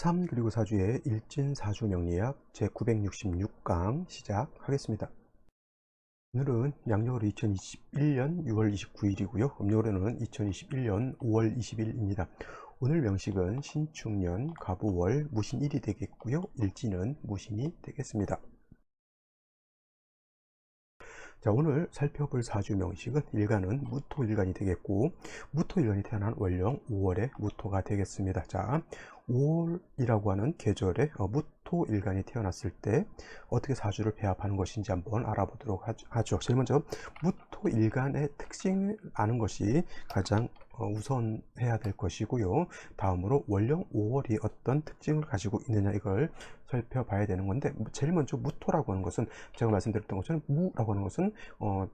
3 그리고 4주의 일진사주 명리학 제966강 시작하겠습니다. 오늘은 양력으로 2021년 6월 29일이고요. 음력으로는 2021년 5월 20일입니다. 오늘 명식은 신축년 갑우월 무신일이 되겠고요. 일진은 무신이 되겠습니다. 자, 오늘 살펴볼 사주 명식은 일간은 무토일간이 되겠고, 무토일간이 태어난 월령 5월에 무토가 되겠습니다. 자, 5월이라고 하는 계절에 무토일간이 태어났을 때 어떻게 사주를 배합하는 것인지 한번 알아보도록 하죠. 제일 먼저 무토일간의 특징을 아는 것이 가장 우선해야 될 것이고요. 다음으로 월령 5월이 어떤 특징을 가지고 있느냐, 이걸 살펴봐야 되는 건데, 제일 먼저 무토라고 하는 것은 제가 말씀드렸던 것처럼 무라고 하는 것은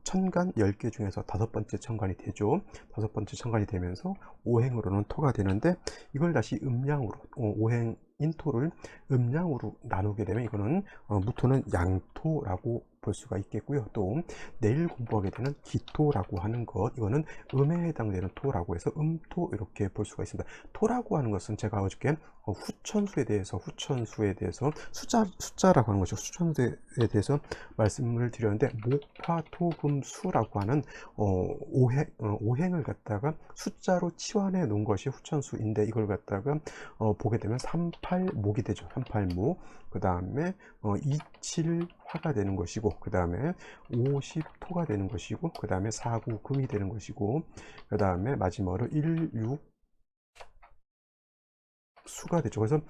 천간 10개 중에서 5번째 천간이 되죠. 5번째 천간이 되면서 오행으로는 토가 되는데, 이걸 다시 음양으로 오행인 토를 음양으로 나누게 되면 이거는 무토는 양토라고 볼 수가 있겠고요. 또 내일 공부하게 되는 기토라고 하는 것, 이거는 음에 해당되는 토라고 해서 음토, 이렇게 볼 수가 있습니다. 토라고 하는 것은 제가 어저께 후천수에 대해서 숫자라고 하는 것이죠. 후천수에 대해서 말씀을 드렸는데, 목화토금수라고 하는 오행을 갖다가 숫자로 치환해 놓은 것이 후천수인데, 이걸 갖다가 보게 되면 38목이 되죠. 38목. 그 다음에 27화가 되는 것이고, 그 다음에 50토가 되는 것이고, 그 다음에 49금이 되는 것이고, 그 다음에 마지막으로 16 수가 되죠. 그래서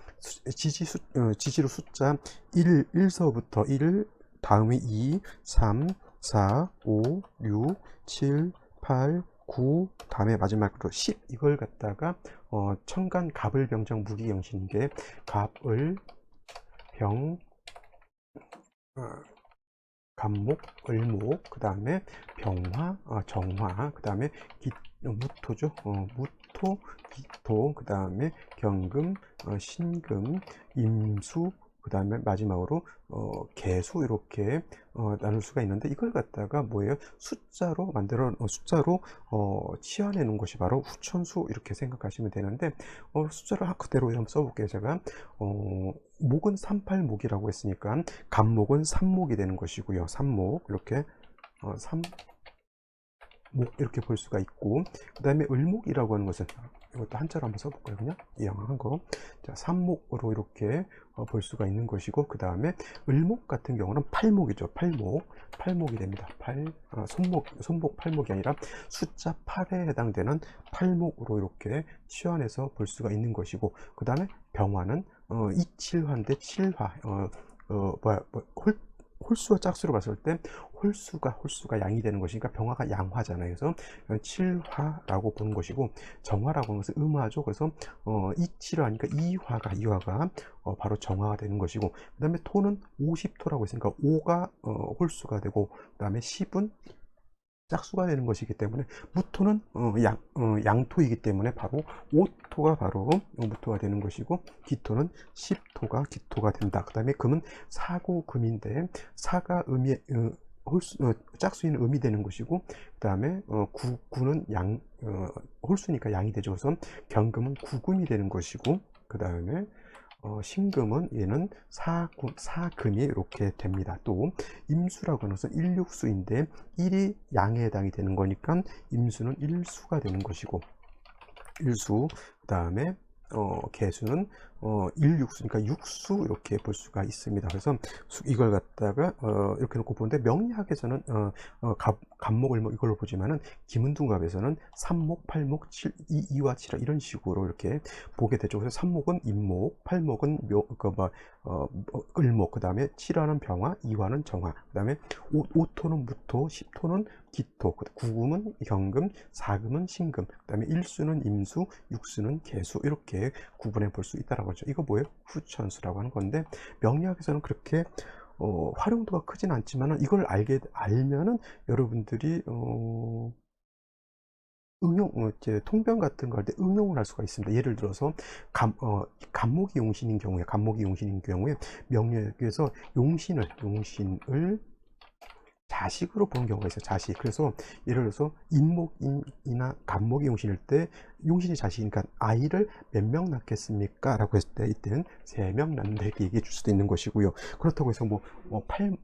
지지로 숫자 1서부터 1, 다음에 2, 3, 4, 5, 6, 7, 8, 9, 다음에 마지막으로 10, 이걸 갖다가 천간 갑을 병정 무기경신인데, 갑을 병 갑목, 을목, 그 다음에 병화, 정화, 그 다음에 무토죠. 무토, 기토, 그 다음에 경금, 신금, 임수, 그 다음에 마지막으로 개수, 이렇게 나눌 수가 있는데, 이걸 갖다가 뭐예요? 숫자로 치환해 놓은 것이 바로 후천수, 이렇게 생각하시면 되는데, 숫자를 그대로 한번 써볼게요. 제가 목은 38목이라고 했으니까 갑목은 3목이 되는 것이고요. 3목, 이렇게 3목, 이렇게 볼 수가 있고, 그 다음에 을목이라고 하는 것은 이것도 한자로 한번 써볼까요? 그냥 이왕한 거. 자, 3목으로 이렇게 볼 수가 있는 것이고, 그 다음에 을목 같은 경우는 8목이죠. 8목이 됩니다. 손목 8목이 아니라 숫자 8에 해당되는 8목으로 이렇게 치환해서 볼 수가 있는 것이고, 그 다음에 병화는 27화인데 7화, 홀수와 짝수로 봤을 때 홀수가 양이 되는 것이니까 병화가 양화잖아요. 그래서 7화라고 보는 것이고, 정화라고 하는 것은 음화죠. 그래서 27화니까 2화가 바로 정화가 되는 것이고, 그 다음에 토는 50토라고 했으니까 5가 홀수가 되고, 그 다음에 10은 짝수가 되는 것이기 때문에, 무토는 양토이기 때문에 바로 5토가 바로 무토가 되는 것이고, 기토는 10토가 기토가 된다. 그 다음에 금은 사구금인데, 사가 짝수인 음이 되는 것이고, 그 다음에 구는 홀수니까 양이 되죠. 그래서 경금은 구금이 되는 것이고, 그 다음에 신금은 얘는 사금이 이렇게 됩니다. 또 임수라고 하는 것은 일육수인데 1이 양에 해당이 되는 거니까 임수는 일수가 되는 것이고, 일수, 그 다음에 개수는 일육수니까 육수, 이렇게 볼 수가 있습니다. 그래서 이걸 갖다가 이렇게 놓고 보는데, 명리학에서는 갑목, 을목 이걸로 보지만은 김은둔갑에서는 3목, 8목, 2와 7화 이런 식으로 이렇게 보게 되죠. 그래서 3목은 임목, 8목은 을목, 그 다음에 7화는 병화, 2화는 정화, 그 다음에 5토는 무토, 10토는 기토, 9금은 경금, 4금은 신금, 그 다음에 1수는 임수, 6수는 개수, 이렇게 구분해 볼 수 있다라고 하죠. 이거 뭐예요? 후천수라고 하는 건데, 명리학에서는 그렇게 활용도가 크진 않지만, 이걸 알면은 여러분들이 이제 통변 같은 거 할 때 응용을 할 수가 있습니다. 예를 들어서 갑목이 용신인 경우에 명리학에서 용신을 자식으로 보는 경우가 있어요. 자식. 그래서 예를 들어서 인목이나 간목이 용신일 때 용신이 자식이니까 아이를 몇 명 낳겠습니까? 라고 했을 때 이때는 3명 낳는다 이렇게 얘기해 줄 수도 있는 것이고요. 그렇다고 해서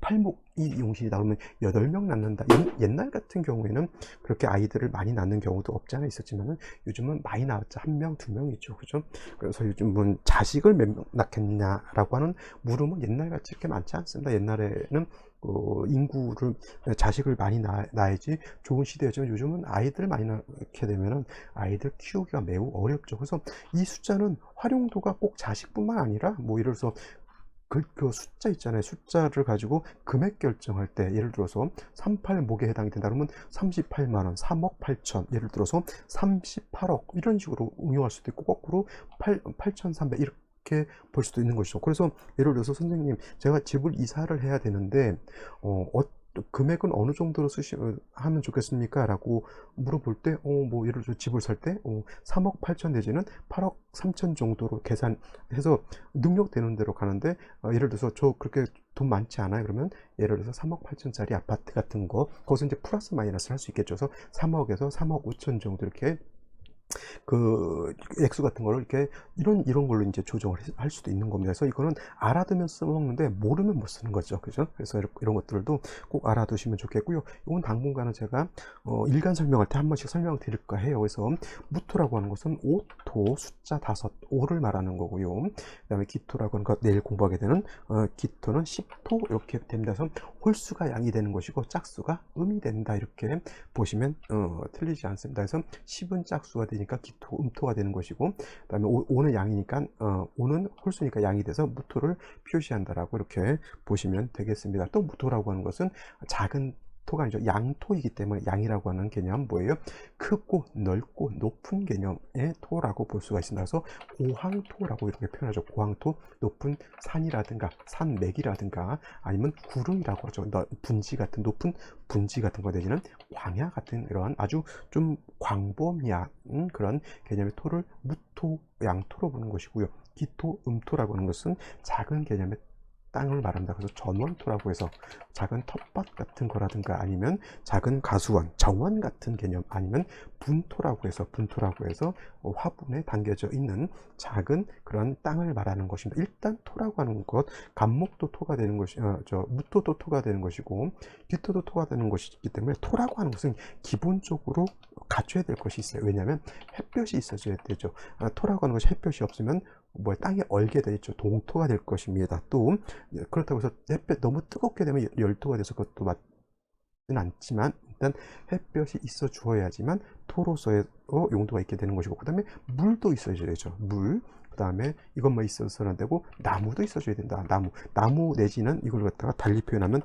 팔목이 용신이다 그러면 8명 낳는다. 옛날 같은 경우에는 그렇게 아이들을 많이 낳는 경우도 없지 않아 있었지만은 요즘은 많이 낳았자 1명, 2명이죠. 그죠? 그래서 요즘은 자식을 몇 명 낳겠냐라고 하는 물음은 옛날같이 그렇게 많지 않습니다. 옛날에는 인구를 자식을 많이 낳아야지 좋은 시대였지만 요즘은 아이들 많이 낳게 되면은 아이들 키우기가 매우 어렵죠. 그래서 이 숫자는 활용도가 꼭 자식뿐만 아니라 뭐 예를 들어서 그 숫자 있잖아요. 숫자를 가지고 금액 결정할 때 예를 들어서 38목에 해당이 된다 그러면 38만원, 3억 8천, 예를 들어서 38억 이런 식으로 응용할 수도 있고 거꾸로 8,300 이렇게 볼 수도 있는 것이죠. 그래서 예를 들어서 선생님 제가 집을 이사를 해야 되는데 금액은 어느 정도로 하면 좋겠습니까? 라고 물어볼 때, 뭐, 예를 들어 집을 살 때, 3억 8천 내지는 8억 3천 정도로 계산해서 능력되는 대로 가는데, 예를 들어서 저 그렇게 돈 많지 않아요. 그러면 예를 들어서 3억 8천짜리 아파트 같은 거, 거기서 이제 플러스 마이너스 할 수 있겠죠. 그래서 3억에서 3억 5천 정도 이렇게 액수 같은 거를 이렇게 이런 걸로 이제 조정을 할 수도 있는 겁니다. 그래서 이거는 알아두면 써먹는데 모르면 못 쓰는 거죠. 그죠? 그래서 이런 것들도 꼭 알아두시면 좋겠고요. 이건 당분간은 제가 일간 설명할 때 한 번씩 설명을 드릴까 해요. 그래서 무토라고 하는 것은 오토 숫자 5, 5를 말하는 거고요. 그 다음에 기토라고 하는 것 내일 공부하게 되는 기토는 10토 이렇게 됩니다. 그래서 홀수가 양이 되는 것이고 짝수가 음이 된다 이렇게 보시면 틀리지 않습니다. 그래서 10은 짝수가 되니까 기토, 음토가 되는 것이고 그 다음에 5는 양이니까 5는 홀수니까 양이 돼서 무토를 표시한다라고 이렇게 보시면 되겠습니다. 또 무토라고 하는 것은 작은 토가 아니죠. 양토이기 때문에 양이라고 하는 개념은 뭐예요? 크고 넓고 높은 개념의 토라고 볼 수가 있습니다. 그래서 고황토라고 이렇게 표현하죠. 고황토, 높은 산이라든가 산맥이라든가 아니면 구름이라고 하죠. 분지 같은 높은 분지 같은 거 내지는 광야 같은 이러한 아주 좀 광범위한 그런 개념의 토를 무토, 양토로 보는 것이고요. 기토, 음토라고 하는 것은 작은 개념의 땅을 말합니다. 그래서 전원토라고 해서 작은 텃밭 같은 거라든가 아니면 작은 가수원, 정원 같은 개념 아니면 분토라고 해서 화분에 담겨져 있는 작은 그런 땅을 말하는 것입니다. 일단 토라고 하는 것, 간목도 토가 되는 것이, 무토도 토가 되는 것이고 기토도 토가 되는 것이기 때문에 토라고 하는 것은 기본적으로 갖춰야 될 것이 있어요. 왜냐하면 햇볕이 있어줘야 되죠. 토라고 하는 것이 햇볕이 없으면 땅에 얼게 되죠. 동토가 될 것입니다. 또 그렇다고 해서 햇볕 너무 뜨겁게 되면 열토가 돼서 그것도 맞지는 않지만 일단 햇볕이 있어 주어야지만 토로서의 용도가 있게 되는 것이고 그 다음에 물도 있어줘야 되죠. 물. 그 다음에 이것만 있어서는 안 되고 나무도 있어줘야 된다. 나무 내지는 이걸 갖다가 달리 표현하면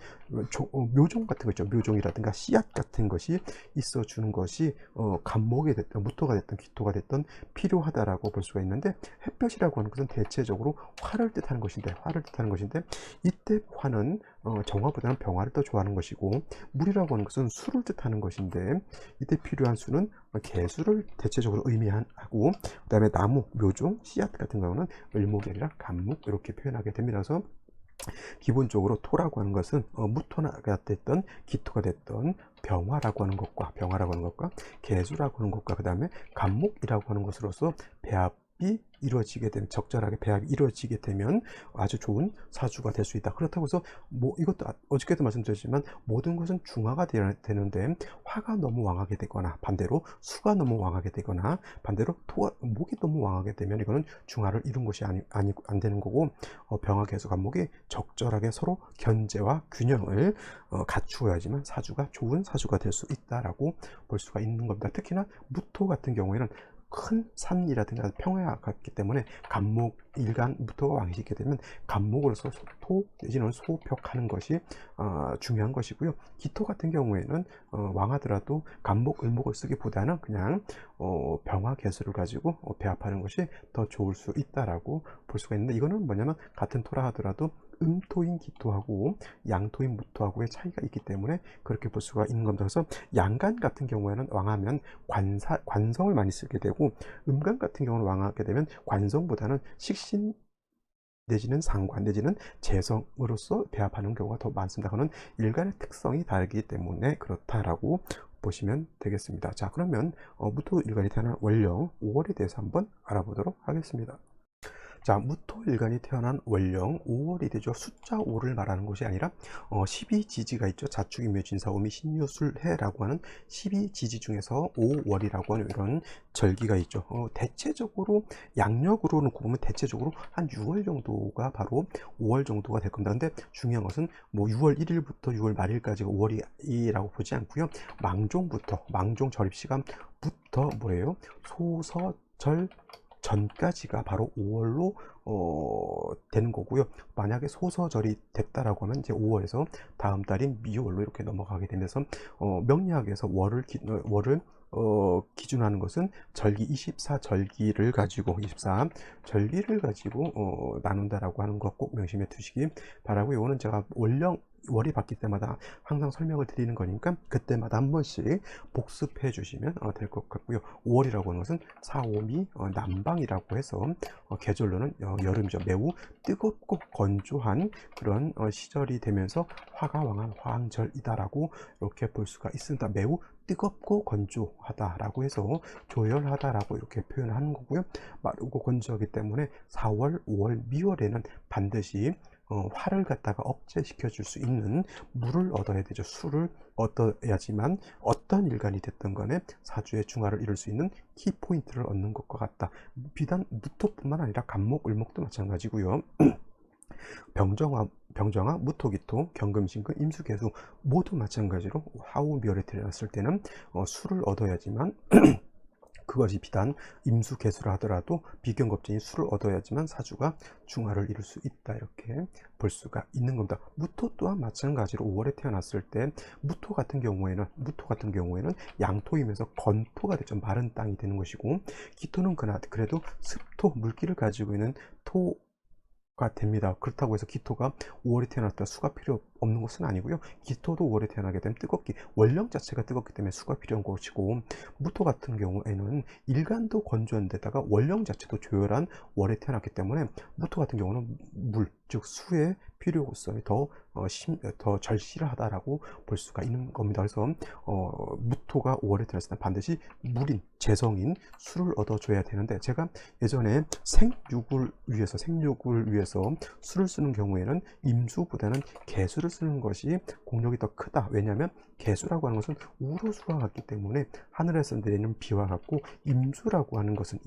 묘종 같은 거 있죠. 묘종이라든가 씨앗 같은 것이 있어주는 것이 간목이 됐든 무토가 됐든 기토가 됐든 필요하다라고 볼 수가 있는데 햇볕이라고 하는 것은 대체적으로 화를 뜻하는 것인데 이때 화는 정화보다는 병화를 더 좋아하는 것이고 물이라고 하는 것은 수를 뜻하는 것인데 이때 필요한 수는 개수를 대체적으로 의미하고 그 다음에 나무, 묘종, 씨앗 같은 경우는 을목이 아니라 간목 이렇게 표현하게 됩니다. 그래서 기본적으로 토라고 하는 것은 무토가 됐던 기토가 됐던 병화라고 하는 것과 개수라고 하는 것과 그 다음에 간목이라고 하는 것으로서 배합이 이루어지게 되면 적절하게 배합이 이루어지게 되면 아주 좋은 사주가 될 수 있다. 그렇다고 해서 뭐 이것도 어저께도 말씀드렸지만 모든 것은 중화가 되는데 화가 너무 왕하게 되거나 반대로 수가 너무 왕하게 되거나 반대로 목이 너무 왕하게 되면 이거는 중화를 이룬 것이 안 되는 거고 병화 개수 간목이 적절하게 서로 견제와 균형을 갖추어야지만 사주가 좋은 사주가 될 수 있다라고 볼 수가 있는 겁니다. 특히나 무토 같은 경우에는 큰 산이라든가 평야 같기 때문에 간목 일간 무토가 왕이시게 되면 간목으로서 소토 내지는 소벽하는 것이 중요한 것이고요. 기토 같은 경우에는 왕하더라도 간목 을목을 쓰기보다는 그냥 병화 개수를 가지고 배합하는 것이 더 좋을 수 있다라고 볼 수가 있는데 이거는 뭐냐면 같은 토라 하더라도 음토인 기토하고 양토인 무토하고의 차이가 있기 때문에 그렇게 볼 수가 있는 겁니다. 그래서 양간 같은 경우에는 왕하면 관성을 많이 쓰게 되고 음간 같은 경우는 왕하게 되면 관성보다는 식신 내지는 상관 내지는 재성으로서 배합하는 경우가 더 많습니다. 그는 일간의 특성이 다르기 때문에 그렇다라고 보시면 되겠습니다. 자, 그러면 무토일간이 태어난 월령 5월에 대해서 한번 알아보도록 하겠습니다. 자, 무토일간이 태어난 월령 5월이 되죠. 숫자 5를 말하는 것이 아니라 12지지가 있죠. 자축인묘진사오미 신유술해라고 하는 12지지 중에서 5월이라고 하는 이런 절기가 있죠. 대체적으로 양력으로는 보면 대체적으로 한 6월 정도가 바로 5월 정도가 될 겁니다. 근데 중요한 것은 뭐 6월 1일부터 6월 말일까지가 5월이라고 보지 않고요. 망종 절입시간부터 뭐예요? 소서절 전까지가 바로 5월로 되는 거고요. 만약에 소서절이 됐다라고 하면 이제 5월에서 다음 달인 미월로 이렇게 넘어가게 되면서 명리학에서 월을 기준하는 것은 절기 24절기를 가지고 나눈다라고 하는 것 꼭 명심해 두시기 바라고요. 이거는 제가 월이 바뀔 때마다 항상 설명을 드리는 거니까 그때마다 한 번씩 복습해 주시면 될 것 같고요. 5월이라고 하는 것은 사오미 남방이라고 해서 계절로는 여름이죠. 매우 뜨겁고 건조한 그런 시절이 되면서 화가 왕한 화항절이다라고 이렇게 볼 수가 있습니다. 매우 뜨겁고 건조하다라고 해서 조열하다라고 이렇게 표현하는 거고요. 마르고 건조하기 때문에 4월, 5월, 미월에는 반드시 화를 갖다가 억제시켜 줄 수 있는 물을 얻어야 되죠. 술을 얻어야지만 어떤 일간이 됐던 간에 사주의 중화를 이룰 수 있는 키포인트를 얻는 것과 같다. 비단 무토뿐만 아니라 간목, 을목도 마찬가지고요. 병정화, 무토기토, 경금신금, 임수개수 모두 마찬가지로 화우묘에 태어났을 때는 술을 얻어야지만 그것이 비단 임수개수라 하더라도 비경겁진이 술을 얻어야지만 사주가 중화를 이룰 수 있다 이렇게 볼 수가 있는 겁니다. 무토 또한 마찬가지로 5월에 태어났을 때 무토 같은 경우에는 양토이면서 건토가 되죠. 마른 땅이 되는 것이고 기토는 그래도 습토 물기를 가지고 있는 토가 됩니다. 그렇다고 해서 기토가 5월에 태어났다 수가 필요 없는 것은 아니고요. 기토도 5월에 태어나게 되면 월령 자체가 뜨겁기 때문에 수가 필요한 것이고 무토 같은 경우에는 일간도 건조한 데다가 월령 자체도 조열한 월에 태어났기 때문에 무토 같은 경우는 즉 수의 필요성이 더 절실하다라고 볼 수가 있는 겁니다. 그래서 무토가 5월에 태어났을 때 반드시 물인 재성인 술을 얻어줘야 되는데 제가 예전에 생육을 위해서 술을 쓰는 경우에는 임수보다는 개수를 쓰는 것이 공력이 더 크다. 왜냐하면 개수라고 하는 것은 우로수가 같기 때문에 하늘에서 내리는 비와 같고 임수라고 하는 것은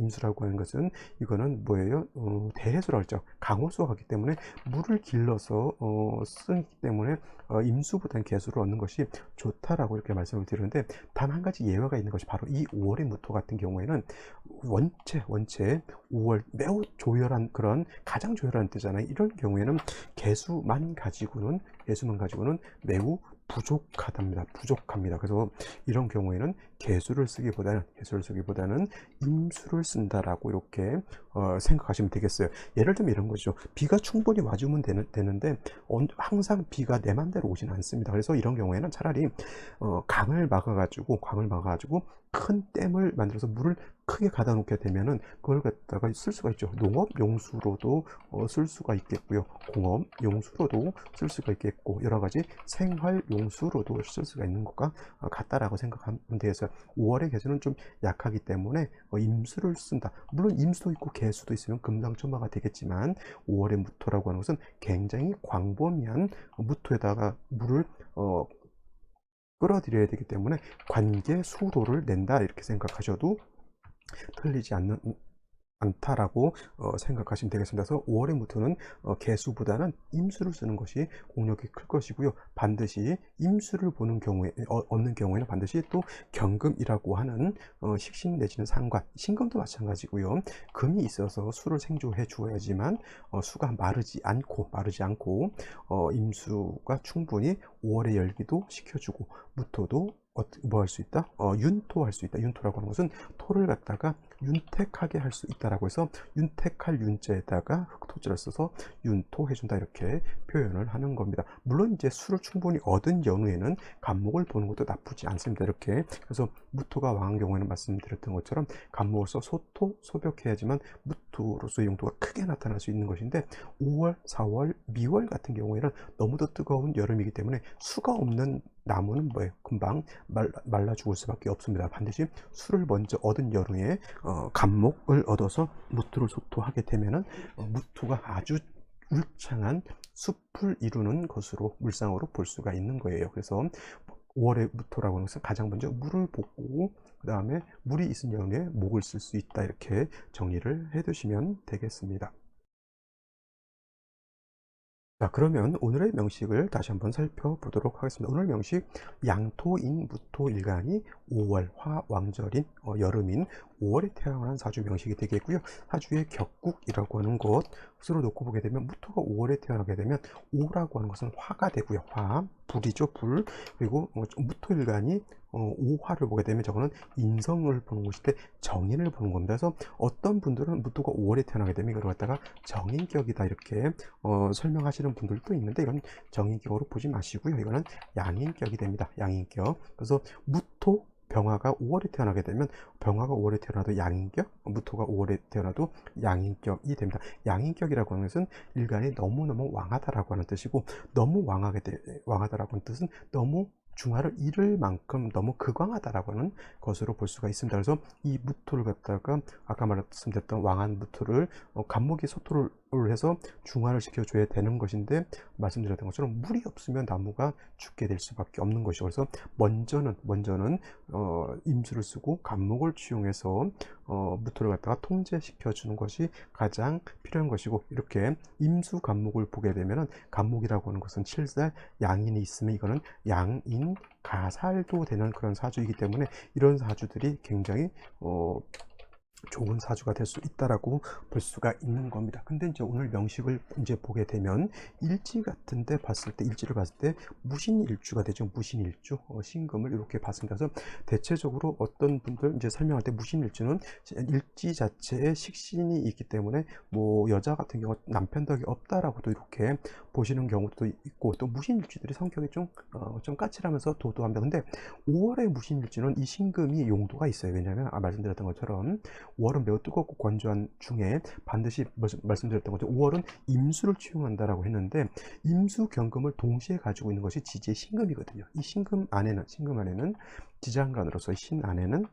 이거는 뭐예요? 대해수라고 했죠. 강호수가 같기 때문에 물을 길러서 쓰기 때문에 임수보다는 개수를 얻는 것이 좋다라고 이렇게 말씀을 드리는데 단 한 가지 예외가 있는 것이 바로 이 5월의 무토 같은 경우에는 원체 5월 매우 조열한 그런 가장 조열한 때잖아요. 이런 경우에는 개수만 가지고는 매우 부족합니다. 그래서 이런 경우에는 개수를 쓰기보다는 임수를 쓴다라고 이렇게 생각하시면 되겠어요. 예를 들면 이런 거죠. 비가 충분히 와주면 되는데 항상 비가 내 맘대로 오진 않습니다. 그래서 이런 경우에는 차라리 강을 막아가지고 큰 댐을 만들어서 물을 크게 가다 놓게 되면은 그걸 갖다가 쓸 수가 있죠. 농업 용수로도 쓸 수가 있겠고요. 공업 용수로도 쓸 수가 있겠고 여러 가지 생활 용수로도 쓸 수가 있는 것과 같다라고 생각하면 되겠어요. 5월의 개수는 좀 약하기 때문에 임수를 쓴다. 물론 임수도 있고 개수도 있으면 금상첨화가 되겠지만 5월의 무토라고 하는 것은 굉장히 광범위한 무토에다가 물을 끌어들여야 되기 때문에 관계 수로를 낸다 이렇게 생각하셔도 틀리지 않다라고 생각하시면 되겠습니다. 그래서 5월의 무토는 개수보다는 임수를 쓰는 것이 공력이 클 것이고요. 반드시 임수를 얻는 경우에는 반드시 또 경금이라고 하는 식신 내지는 상관, 신금도 마찬가지고요. 금이 있어서 수를 생조해 주어야지만 수가 마르지 않고 임수가 충분히 5월의 열기도 식혀주고 무토도 뭐 할 수 있다? 윤토할 수 있다. 윤토라고 하는 것은 토를 갖다가 윤택하게 할 수 있다라고 해서 윤택할 윤자에다가 토자를 써서 윤토해준다 이렇게 표현을 하는 겁니다. 물론 이제 술을 충분히 얻은 연후에는 간목을 보는 것도 나쁘지 않습니다. 이렇게 그래서 무토가 왕한 경우에는 말씀드렸던 것처럼 간목으로서 소토, 소벽해야지만 무토로서의 용도가 크게 나타날 수 있는 것인데 5월, 4월, 미월 같은 경우에는 너무도 뜨거운 여름이기 때문에 수가 없는 나무는 뭐예요? 금방 말라 죽을 수밖에 없습니다. 반드시 술을 먼저 얻은 여름에 간목을 얻어서 무토를 소토하게 되면은 무토가 아주 울창한 숲을 이루는 것으로 물상으로 볼 수가 있는 거예요. 그래서 5월의 무토라고 하는 것은 가장 먼저 물을 볶고 그 다음에 물이 있은 여름에 목을 쓸 수 있다 이렇게 정리를 해 두시면 되겠습니다. 자, 그러면 오늘의 명식을 다시 한번 살펴보도록 하겠습니다. 오늘 명식 양토인 무토일간이 5월 화왕절인 여름인 5월에 태어난 사주 명식이 되겠고요. 사주의 격국이라고 하는 것으로 놓고 보게 되면 무토가 5월에 태어나게 되면 5라고 하는 것은 화가 되고요. 화, 불이죠, 불. 그리고 무토일간이 5화를 보게 되면 저거는 인성을 보는 것인데 정인을 보는 겁니다. 그래서 어떤 분들은 무토가 5월에 태어나게 되면 이걸 갖다가 정인격이다 이렇게 설명하시는 분들도 있는데 이건 정인격으로 보지 마시고요. 이거는 양인격이 됩니다. 양인격. 그래서 무토 병화가 5월에 태어나게 되면 병화가 5월에 태어나도 양인격, 무토가 5월에 태어나도 양인격이 됩니다. 양인격이라고 하는 것은 일간이 너무너무 왕하다라고 하는 뜻이고 너무 왕하다라고 하는 뜻은 너무 중화를 잃을 만큼 너무 극왕하다라고 하는 것으로 볼 수가 있습니다. 그래서 이 무토를 갖다가 아까 말씀드렸던 왕한 무토를 간목이 소토를 해서 중화를 시켜줘야 되는 것인데 말씀드렸던 것처럼 물이 없으면 나무가 죽게 될 수밖에 없는 것이고 그래서 먼저는 임수를 쓰고 간목을 취용해서 무토를 갖다가 통제시켜 주는 것이 가장 필요한 것이고 이렇게 임수 간목을 보게 되면은 간목이라고 하는 것은 7살 양인이 있으면 이거는 양인 가살도 되는 그런 사주이기 때문에 이런 사주들이 굉장히 좋은 사주가 될 수 있다라고 볼 수가 있는 겁니다. 근데 이제 오늘 명식을 이제 보게 되면 일지를 봤을 때 무신일주가 되죠. 무신일주 신금을 이렇게 봤습니다. 그래서 대체적으로 어떤 분들 이제 설명할 때 무신일주는 일지 자체에 식신이 있기 때문에 뭐 여자 같은 경우 남편 덕이 없다라고도 이렇게 보시는 경우도 있고 또 무신일주들이 성격이 좀 까칠하면서 도도합니다. 근데 5월의 무신일주는 이 신금이 용도가 있어요. 왜냐하면 말씀드렸던 것처럼 5월은 매우 뜨겁고 건조한 중에 반드시 말씀드렸던 것처럼 5월은 임수를 취용한다라고 했는데 임수 경금을 동시에 가지고 있는 것이 지지의 신금이거든요. 이 신금 안에는 지장간으로서 신 안에는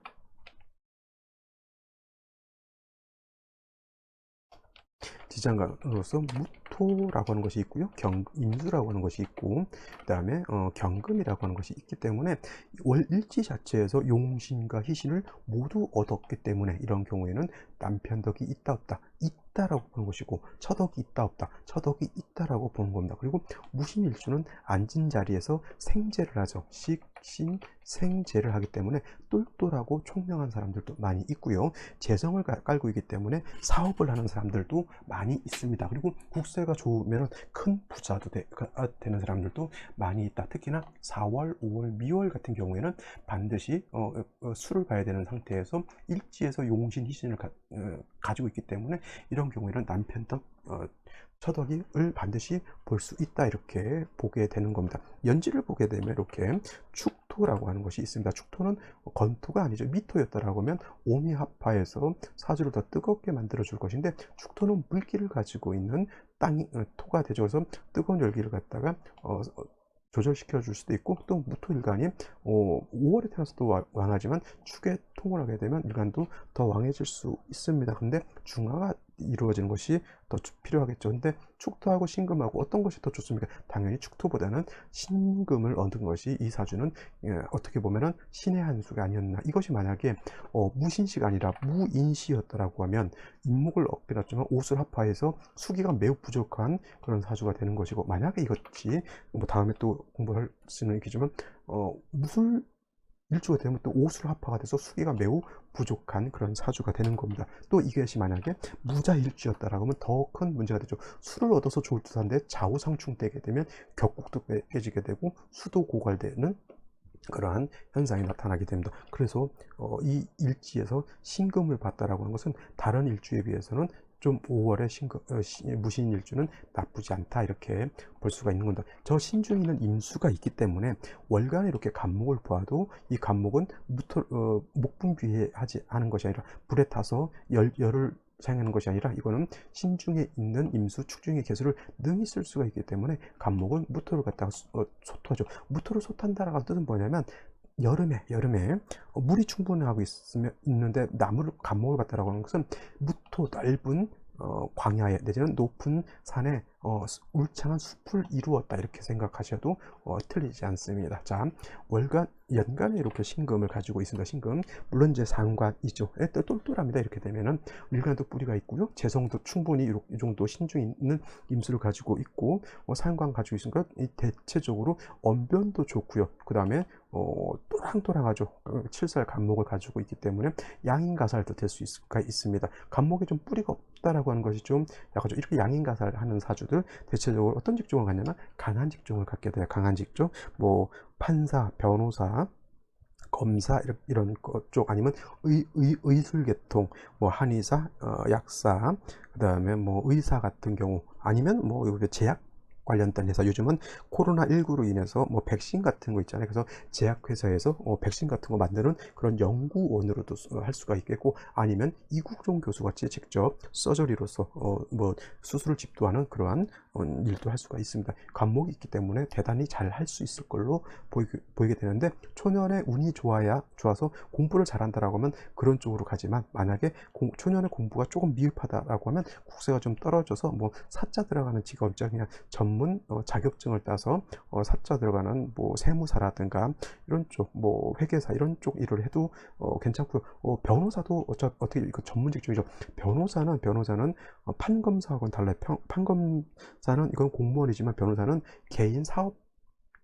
지장간으로서 무토라고 하는 것이 있고요. 임수라고 하는 것이 있고 그 다음에 경금이라고 하는 것이 있기 때문에 월일지 자체에서 용신과 희신을 모두 얻었기 때문에 이런 경우에는 남편 덕이 있다 없다 있다라고 보는 것이고 처덕이 있다 없다 처덕이 있다라고 보는 겁니다. 그리고 무신일주는 앉은 자리에서 생재를 하죠. 식신 생재를 하기 때문에 똘똘하고 총명한 사람들도 많이 있고요. 재성을 깔고 있기 때문에 사업을 하는 사람들도 많이 있습니다. 그리고 국세가 좋으면 큰 부자도 되는 사람들도 많이 있다. 특히나 4월, 5월, 미월 같은 경우에는 반드시 술을 봐야 되는 상태에서 일지에서 용신, 희신을 가지고 있기 때문에 이런 경우에는 남편 덕 처덕을 반드시 볼 수 있다 이렇게 보게 되는 겁니다. 연지를 보게 되면 이렇게 축토라고 하는 것이 있습니다. 축토는 건토가 아니죠. 미토였다라고 하면 오미합파에서 사주를 더 뜨겁게 만들어 줄 것인데 축토는 물기를 가지고 있는 토가 되죠. 그래서 뜨거운 열기를 갖다가 조절시켜 줄 수도 있고 또 무토일간이 5월에 태어나서도 왕하지만 축에 통을 하게 되면 일간도 더 왕해질 수 있습니다. 근데 중화가 이루어지는 것이 더 필요하겠죠. 근데 축토하고 신금하고 어떤 것이 더 좋습니까? 당연히 축토보다는 신금을 얻은 것이 이 사주는 어떻게 보면은 신의 한 수가 아니었나. 이것이 만약에 무신시가 아니라 무인시였다라고 하면 인목을 얻게 됐지만 오술 합파에서 수기가 매우 부족한 그런 사주가 되는 것이고 만약에 이것이 뭐 다음에 또 공부할 수는 있겠지만 무술 일주가 되면 또 오술 합파가 돼서 수기가 매우 부족한 그런 사주가 되는 겁니다. 또 이것이 만약에 무자일주였다라고 하면 더 큰 문제가 되죠. 술을 얻어서 좋을 듯한데 좌우상충되게 되면 격국도 깨지게 되고 수도 고갈되는 그러한 현상이 나타나게 됩니다. 그래서 이 일지에서 신금을 봤다라고 하는 것은 다른 일주에 비해서는 좀 5월에 무신일주는 나쁘지 않다 이렇게 볼 수가 있는 겁니다. 저 신중에는 임수가 있기 때문에 월간에 이렇게 간목을 보아도 이 간목은 목분귀에 하지 않은 것이 아니라 불에 타서 열을 사용하는 것이 아니라 이거는 신중에 있는 임수, 축중의 개수를 능히 쓸 수가 있기 때문에 간목은 무토를 갖다가 소토하죠. 무토를 소토한다라는 뜻은 뭐냐면 여름에 물이 충분하고 있는데 나무를 간목을 갖다라고 하는 것은 무토 넓은 광야에 내지는 높은 산에 울창한 숲을 이루었다 이렇게 생각하셔도 틀리지 않습니다. 자, 연간에 이렇게 신금을 가지고 있습니다. 신금 물론 이제 상관이죠. 또 똘똘합니다. 이렇게 되면은 일간도 뿌리가 있고요. 재성도 충분히 이 정도 신중 있는 임수를 가지고 있고 상관 가지고 있으니까 대체적으로 언변도 좋고요. 그 다음에 또랑또랑하죠. 칠살 간목을 가지고 있기 때문에 양인가살도 될 수 있습니다. 간목에 좀 뿌리가 없다라고 하는 것이 좀 약간 좀 이렇게 양인가살하는 사주들 대체적으로 어떤 직종을 갖냐면 강한 직종을 갖게 돼요. 강한 직종, 뭐 판사, 변호사, 검사 이런 것 쪽 아니면 의술계통, 뭐 한의사, 약사, 그 다음에 뭐 의사 같은 경우 아니면 뭐 제약 관련된 회사, 요즘은 코로나19로 인해서 뭐 백신 같은 거 있잖아요. 그래서 제약회사에서 백신 같은 거 만드는 그런 연구원으로도 할 수가 있겠고, 아니면 이국종 교수같이 직접 서저리로서 뭐 수술을 집도하는 그러한 일도 할 수가 있습니다. 관목이 있기 때문에 대단히 잘 할 수 있을 걸로 보이게 되는데, 초년에 운이 좋아서 공부를 잘한다라고 하면 그런 쪽으로 가지만, 만약에 초년에 공부가 조금 미흡하다라고 하면 국세가 좀 떨어져서 뭐 사자 들어가는 직업이죠. 그냥 전문 자격증을 따서 사자 들어가는 뭐 세무사라든가 이런 쪽, 뭐 회계사 이런 쪽 일을 해도 괜찮고요. 변호사도 어떻게 이거 전문 직종이죠. 변호사는 판검사하고는 달라요. 판검사는 이건 공무원이지만 변호사는 개인 사업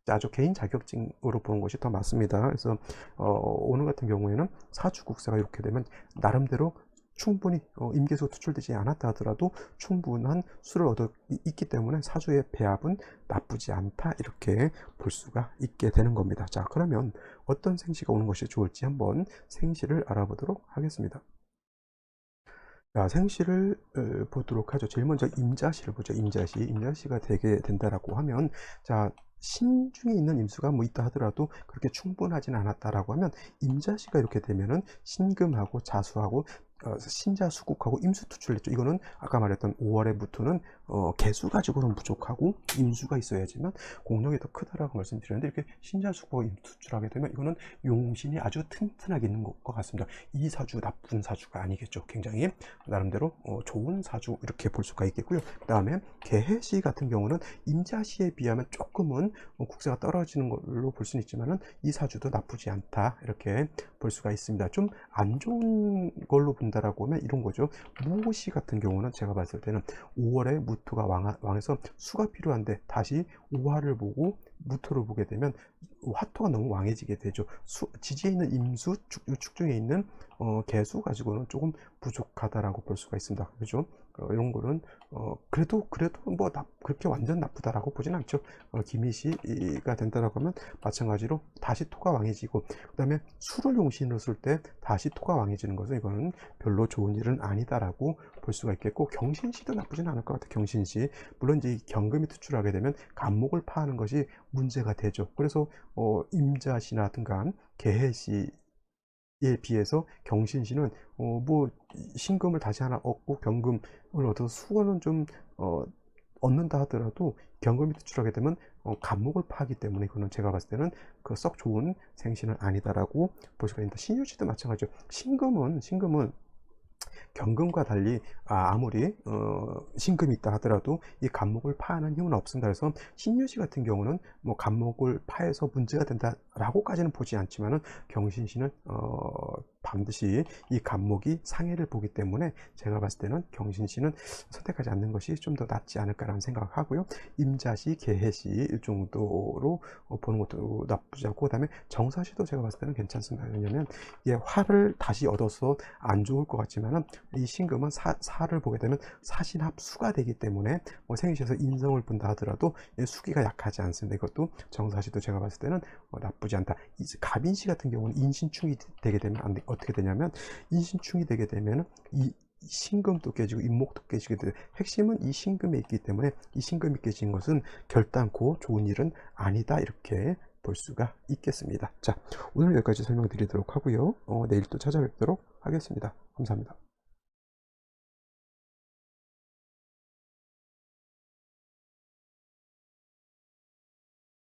아주 개인 자격증으로 보는 것이 더 맞습니다. 그래서 오늘 같은 경우에는 사주국사가 이렇게 되면 나름대로 충분히 임계수가 투출되지 않았다 하더라도 충분한 수를 얻어 있기 때문에 사주의 배합은 나쁘지 않다 이렇게 볼 수가 있게 되는 겁니다. 자, 그러면 어떤 생시가 오는 것이 좋을지 한번 생시를 알아보도록 하겠습니다. 자, 생시를 보도록 하죠. 제일 먼저 임자시를 보죠. 임자시가 되게 된다라고 하면, 자, 신중에 있는 임수가 뭐 있다 하더라도 그렇게 충분하지는 않았다라고 하면, 임자시가 이렇게 되면은 신금하고 자수하고 신자수국하고 임수투출했죠. 이거는 아까 말했던 5월의 무토는 개수 가지고는 부족하고 임수가 있어야지만 공력이 더 크다라고 말씀드렸는데, 이렇게 신자수국하고 임수투출하게 되면 이거는 용신이 아주 튼튼하게 있는 것 같습니다. 이 사주 나쁜 사주가 아니겠죠. 굉장히 나름대로 좋은 사주 이렇게 볼 수가 있겠고요. 그 다음에 개해시 같은 경우는 임자시에 비하면 조금은 국세가 떨어지는 걸로 볼 수는 있지만은 이 사주도 나쁘지 않다 이렇게 볼 수가 있습니다. 좀 안 좋은 걸로 본다라고 하면 이런 거죠. 무호시 같은 경우는 제가 봤을 때는 5월에 무토가 왕해서 수가 필요한데 다시 5화를 보고 무토를 보게 되면 화토가 너무 왕해지게 되죠. 지지에 있는 임수, 축중에 있는 개수 가지고는 조금 부족하다라고 볼 수가 있습니다. 그죠? 이런 거는 그래도 뭐 그렇게 완전 나쁘다라고 보진 않죠. 기미시가 된다라고 하면 마찬가지로 다시 토가 왕해지고, 그 다음에 수를 용신으로 쓸 때 다시 토가 왕해지는 것은 이거는 별로 좋은 일은 아니다라고 볼 수가 있겠고, 경신시도 나쁘진 않을 것 같아요. 경신시 물론 이제 경금이 투출하게 되면 간목을 파하는 것이 문제가 되죠. 그래서 임자시라든가 개해시 에 비해서 경신시는 뭐 신금을 다시 하나 얻고 경금을 얻어서 수건은 좀 얻는다 하더라도 경금이 투출하게 되면 간목을 파기 때문에 이거는 제가 봤을 때는 그 썩 좋은 생신은 아니다라고 볼 수가 있습니다. 신유시도 마찬가지죠. 신금은 경금과 달리 아무리 신금이 있다 하더라도 이 간목을 파하는 힘은 없습니다. 그래서 신유시 같은 경우는 뭐 간목을 파해서 문제가 된다라고까지는 보지 않지만은 경신시는 반드시 이 간목이 상해를 보기 때문에 제가 봤을 때는 경신시는 선택하지 않는 것이 좀 더 낫지 않을까라는 생각을 하고요. 임자시, 개해시 이 정도로 보는 것도 나쁘지 않고, 그 다음에 정사시도 제가 봤을 때는 괜찮습니다. 왜냐면 화를 다시 얻어서 안 좋을 것 같지만은 이 신금은 사를 보게 되면 사신합수가 되기 때문에 뭐 생시에서 인성을 본다 하더라도 수기가 약하지 않습니다. 이것도 정사시도 제가 봤을 때는 나쁘지 않다. 이제 갑인시 같은 경우는 인신충이 되게 되면 어떻게 되냐면, 인신충이 되게 되면 신금도 깨지고 인목도 깨지게 돼요. 핵심은 이 신금에 있기 때문에 이 신금이 깨진 것은 결단코 좋은 일은 아니다, 이렇게 볼 수가 있겠습니다. 자, 오늘 여기까지 설명드리도록 하고요. 내일 또 찾아뵙도록 하겠습니다. 감사합니다.